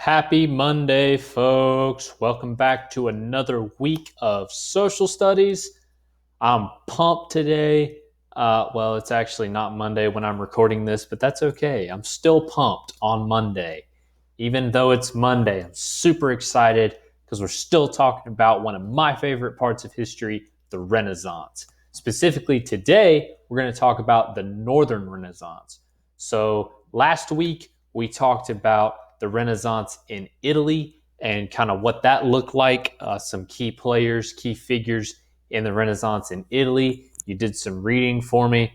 Happy Monday, folks. Welcome back to another week of social studies. I'm pumped today. Well, it's actually not Monday when I'm recording this, but that's okay. I'm still pumped on Monday. Even though it's Monday, I'm super excited because we're still talking about one of my favorite parts of history, the Renaissance. Specifically, today, we're going to talk about the Northern Renaissance. So, last week, we talked about the Renaissance in Italy and kind of what that looked like, some key players, key figures in the Renaissance in Italy. You did some reading for me.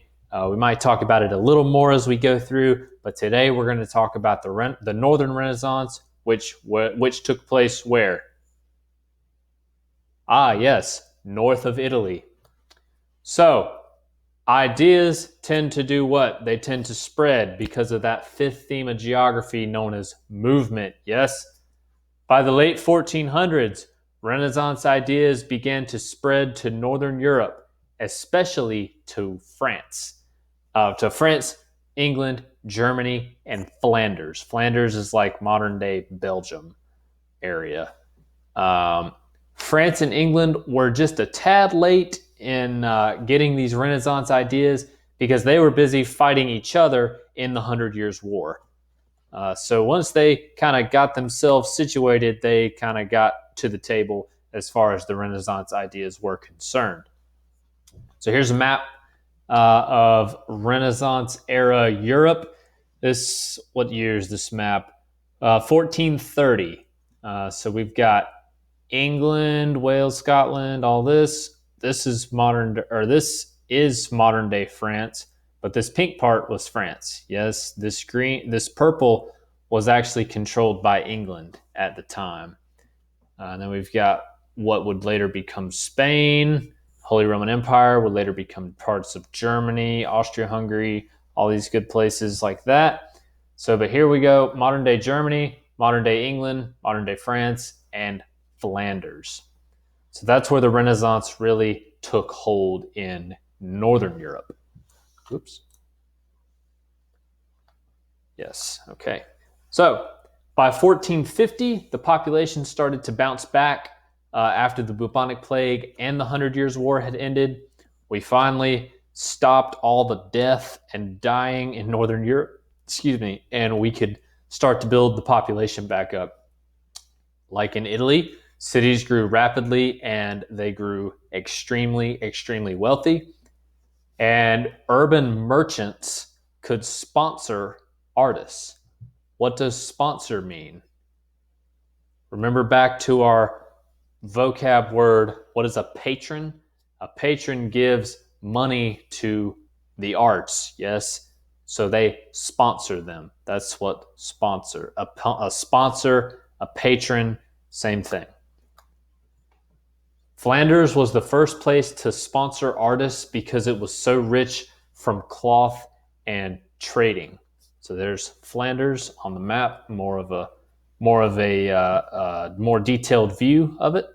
We might talk about it a little more as we go through, but today we're going to talk about the Northern Renaissance, which took place where? Yes, north of Italy. So, ideas tend to do what? They tend to spread because of that fifth theme of geography known as movement. Yes? By the late 1400s, Renaissance ideas began to spread to Northern Europe, especially to France. England, Germany, and Flanders. Flanders is like modern day Belgium area. France and England were just a tad late in getting these Renaissance ideas because they were busy fighting each other in the Hundred Years' War. So once they kind of got themselves situated, they kind of got to the table as far as the Renaissance ideas were concerned. So here's a map of Renaissance era Europe. What year is this map? 1430. So we've got England, Wales, Scotland, all this. This is modern day France, but this pink part was France. Yes, this purple was actually controlled by England at the time. And then we've got what would later become Spain. Holy Roman Empire would later become parts of Germany, Austria-Hungary, all these good places like that. So, but here we go, modern day Germany, modern day England, modern day France, and Flanders. So that's where the Renaissance really took hold in Northern Europe. Oops. Yes, okay. So by 1450, the population started to bounce back after the bubonic plague and the Hundred Years' War had ended. We finally stopped all the death and dying in Northern Europe, and we could start to build the population back up. Like in Italy, cities grew rapidly and they grew extremely, extremely wealthy. And urban merchants could sponsor artists. What does sponsor mean? Remember back to our vocab word, what is a patron? A patron gives money to the arts, yes? So they sponsor them. That's what sponsor. A sponsor, a patron, same thing. Flanders was the first place to sponsor artists because it was so rich from cloth and trading. So there's Flanders on the map, more of a more detailed view of it.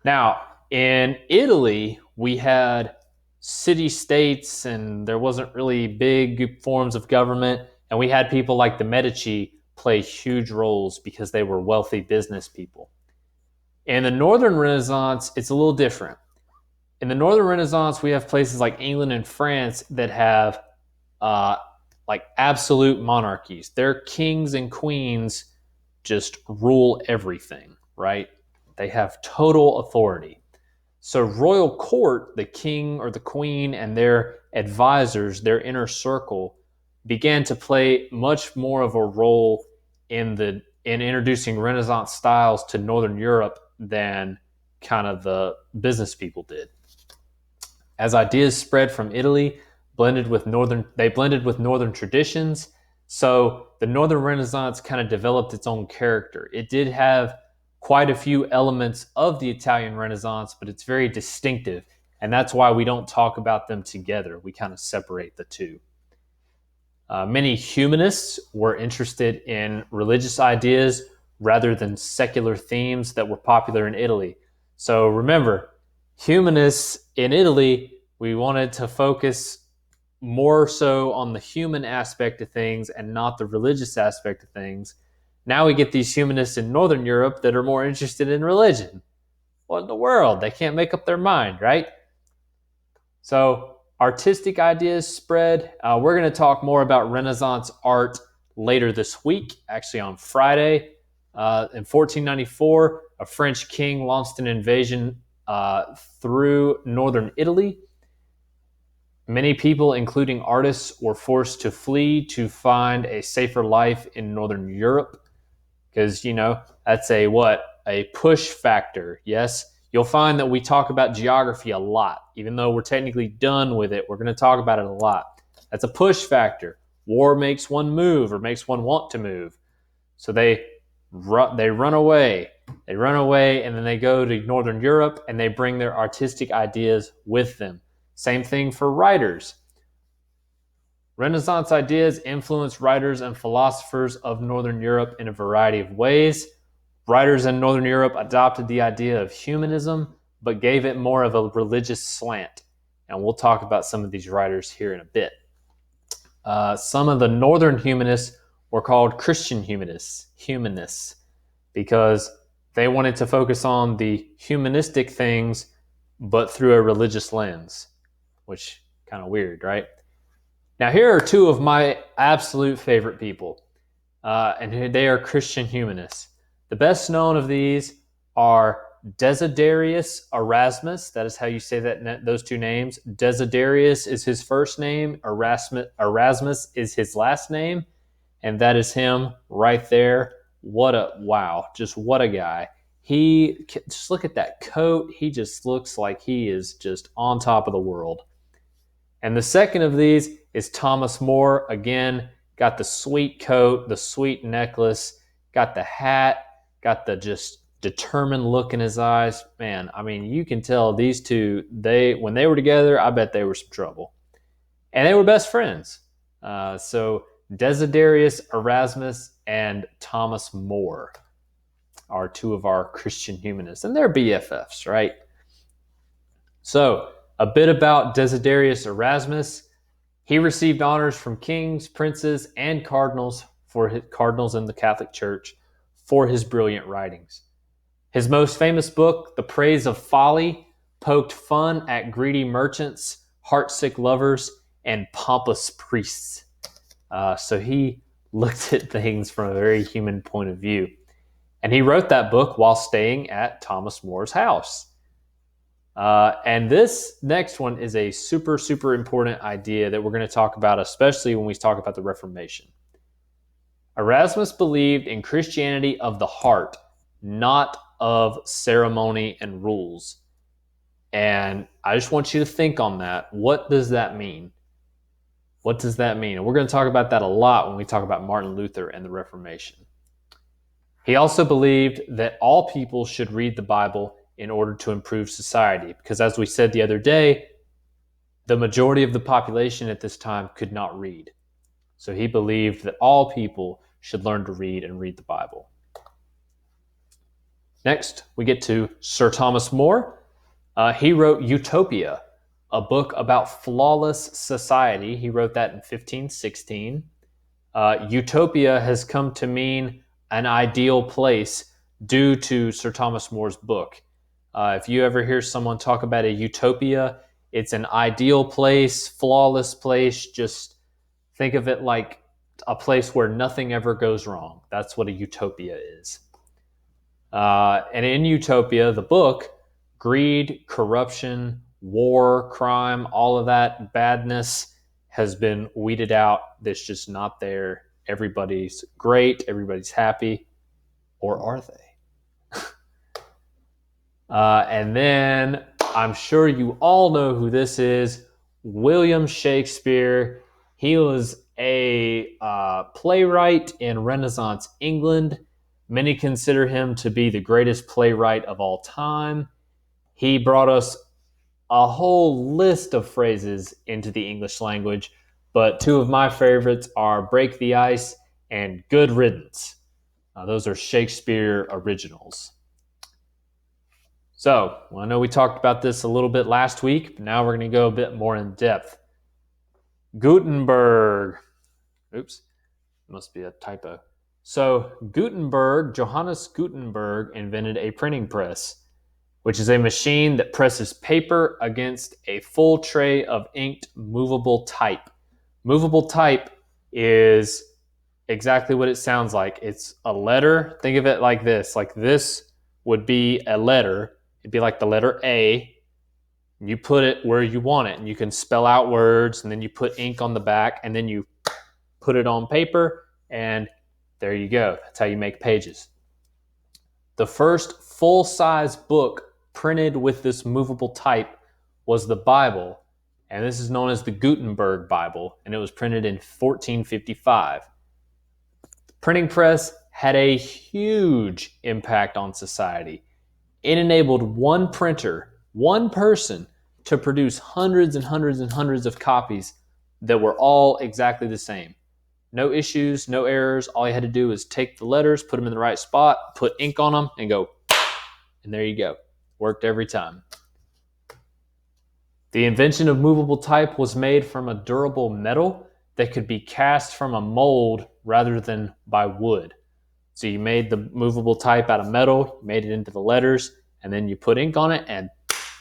Now, in Italy, we had city-states and there wasn't really big forms of government. And we had people like the Medici play huge roles because they were wealthy business people. In the Northern Renaissance, it's a little different. In the Northern Renaissance, we have places like England and France that have like absolute monarchies. Their kings and queens just rule everything, right? They have total authority. So royal court, the king or the queen and their advisors, their inner circle, began to play much more of a role in introducing Renaissance styles to Northern Europe than kind of the business people did. As ideas spread from Italy, they blended with northern traditions. So the Northern Renaissance kind of developed its own character. It did have quite a few elements of the Italian Renaissance, but it's very distinctive. And that's why we don't talk about them together. We kind of separate the two. Many humanists were interested in religious ideas rather than secular themes that were popular in Italy. So remember, humanists in Italy, we wanted to focus more so on the human aspect of things and not the religious aspect of things. Now we get these humanists in Northern Europe that are more interested in religion. What in the world? They can't make up their mind, right? So artistic ideas spread. We're going to talk more about Renaissance art later this week, actually on Friday. In 1494, a French king launched an invasion through northern Italy. Many people, including artists, were forced to flee to find a safer life in Northern Europe because, that's a push factor. Yes, you'll find that we talk about geography a lot. Even though we're technically done with it, we're going to talk about it a lot. That's a push factor. War makes one move or makes one want to move. So they run away. They run away and then they go to Northern Europe and they bring their artistic ideas with them. Same thing for writers. Renaissance ideas influenced writers and philosophers of Northern Europe in a variety of ways. Writers in Northern Europe adopted the idea of humanism, but gave it more of a religious slant. And we'll talk about some of these writers here in a bit. Some of the Northern humanists were called Christian humanists, because they wanted to focus on the humanistic things, but through a religious lens, which kind of weird, right? Now, here are two of my absolute favorite people, and they are Christian humanists. The best known of these are Desiderius Erasmus. That is how you say those two names. Desiderius is his first name. Erasmus is his last name. And that is him right there. What a guy. Just look at that coat. He just looks like he is just on top of the world. And the second of these is Thomas More. Again, got the sweet coat, the sweet necklace, got the hat, got the just determined look in his eyes. Man, I mean, you can tell these two, when they were together, I bet they were some trouble. And they were best friends. So Desiderius Erasmus and Thomas More are two of our Christian humanists. And they're BFFs, right? So a bit about Desiderius Erasmus. He received honors from kings, princes, and cardinals in the Catholic Church for his brilliant writings. His most famous book, The Praise of Folly, poked fun at greedy merchants, heartsick lovers, and pompous priests. So he looked at things from a very human point of view. And he wrote that book while staying at Thomas More's house. And this next one is a super, super important idea that we're going to talk about, especially when we talk about the Reformation. Erasmus believed in Christianity of the heart, not of ceremony and rules. And I just want you to think on that. What does that mean? What does that mean? And we're going to talk about that a lot when we talk about Martin Luther and the Reformation. He also believed that all people should read the Bible in order to improve society, because as we said the other day, the majority of the population at this time could not read. So he believed that all people should learn to read and read the Bible. Next, we get to Sir Thomas More. He wrote Utopia, a book about flawless society. He wrote that in 1516. Utopia has come to mean an ideal place due to Sir Thomas More's book. If you ever hear someone talk about a utopia, it's an ideal place, flawless place. Just think of it like a place where nothing ever goes wrong. That's what a utopia is. And in Utopia, the book, greed, corruption, war, crime, all of that badness has been weeded out. That's just not there. Everybody's great. Everybody's happy. Or are they? And then I'm sure you all know who this is. William Shakespeare. He was a playwright in Renaissance England. Many consider him to be the greatest playwright of all time. He brought us a whole list of phrases into the English language, but two of my favorites are break the ice and good riddance. Those are Shakespeare originals. So, I know we talked about this a little bit last week, but now we're going to go a bit more in depth. Gutenberg. Oops, must be a typo. So Johannes Gutenberg invented a printing press, which is a machine that presses paper against a full tray of inked movable type. Movable type is exactly what it sounds like. It's a letter. Think of it like this. Like this would be a letter. It'd be like the letter A. You put it where you want it, and you can spell out words, and then you put ink on the back, and then you put it on paper, and there you go. That's how you make pages. The first full-size book printed with this movable type was the Bible, and this is known as the Gutenberg Bible, and it was printed in 1455. The printing press had a huge impact on society. It enabled one printer, one person, to produce hundreds and hundreds and hundreds of copies that were all exactly the same. No issues, no errors. All you had to do was take the letters, put them in the right spot, put ink on them, and go, and there you go. Worked every time. The invention of movable type was made from a durable metal that could be cast from a mold rather than by wood. So you made the movable type out of metal, made it into the letters, and then you put ink on it, and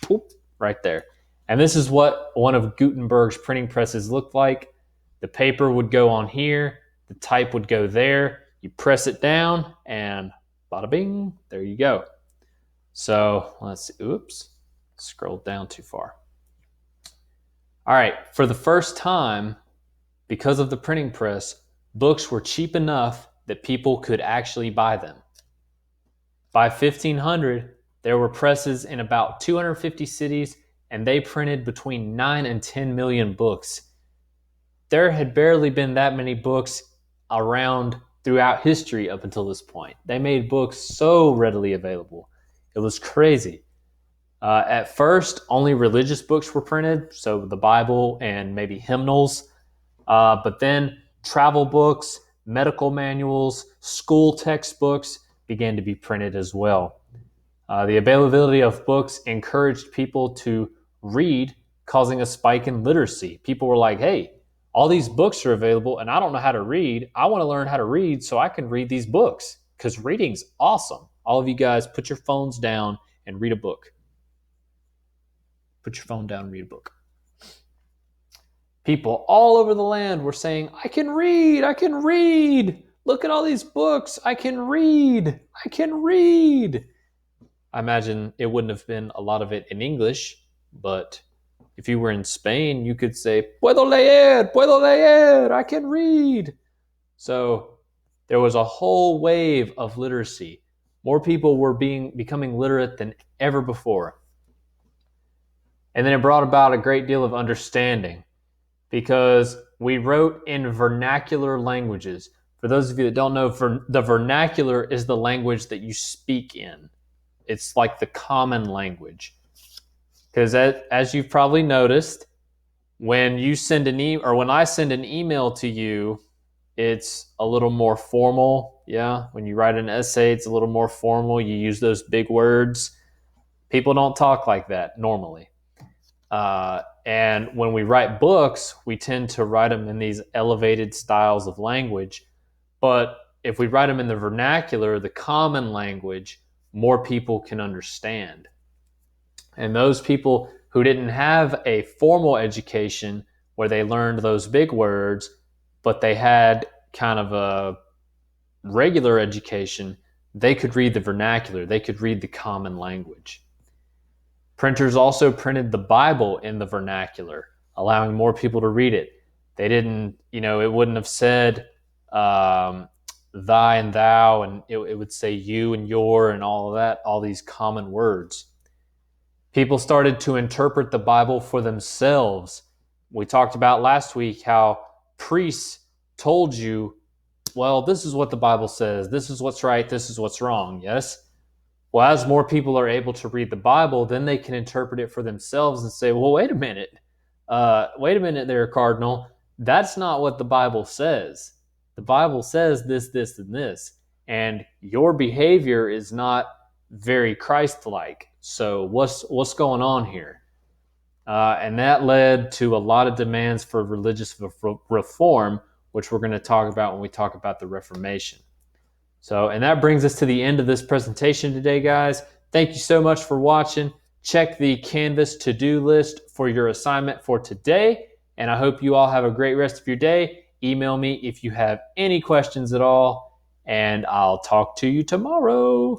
poof, right there. And this is what one of Gutenberg's printing presses looked like. The paper would go on here, the type would go there, you press it down, and bada bing, there you go. So let's see, oops, scrolled down too far. All right, for the first time, because of the printing press, books were cheap enough that people could actually buy them. By 1500, there were presses in about 250 cities, and they printed between 9 and 10 million books. There had barely been that many books around throughout history up until this point. They made books so readily available. It was crazy. At first, only religious books were printed, so the Bible and maybe hymnals. But then travel books, medical manuals, school textbooks began to be printed as well. The availability of books encouraged people to read, causing a spike in literacy. People were like, hey, all these books are available and I don't know how to read. I want to learn how to read so I can read these books because reading's awesome. All of you guys, put your phones down and read a book. Put your phone down and read a book. People all over the land were saying, I can read, I can read. Look at all these books. I can read, I can read. I imagine it wouldn't have been a lot of it in English, but if you were in Spain, you could say, puedo leer, I can read. So there was a whole wave of literacy. More people were becoming literate than ever before. And then it brought about a great deal of understanding because we wrote in vernacular languages. For those of you that don't know, the vernacular is the language that you speak in. It's like the common language. Because as you've probably noticed, when you send when I send an email to you, it's a little more formal. Yeah, when you write an essay, it's a little more formal. You use those big words. People don't talk like that normally. And when we write books, we tend to write them in these elevated styles of language. But if we write them in the vernacular, the common language, more people can understand. And those people who didn't have a formal education where they learned those big words, but they had kind of a regular education, they could read the vernacular, they could read the common language. Printers also printed the Bible in the vernacular, allowing more people to read it. They didn't, it wouldn't have said thy and thou, and it would say you and your and all of that, all these common words. People started to interpret the Bible for themselves. We talked about last week how priests told you, well, this is what the Bible says. This is what's right. This is what's wrong. Yes? Well, as more people are able to read the Bible, then they can interpret it for themselves and say, well, wait a minute there, Cardinal. That's not what the Bible says. The Bible says this, this, and this. And your behavior is not very Christ-like. So what's going on here? And that led to a lot of demands for religious reform, which we're going to talk about when we talk about the Reformation. So, and that brings us to the end of this presentation today, guys. Thank you so much for watching. Check the Canvas to-do list for your assignment for today. And I hope you all have a great rest of your day. Email me if you have any questions at all, and I'll talk to you tomorrow.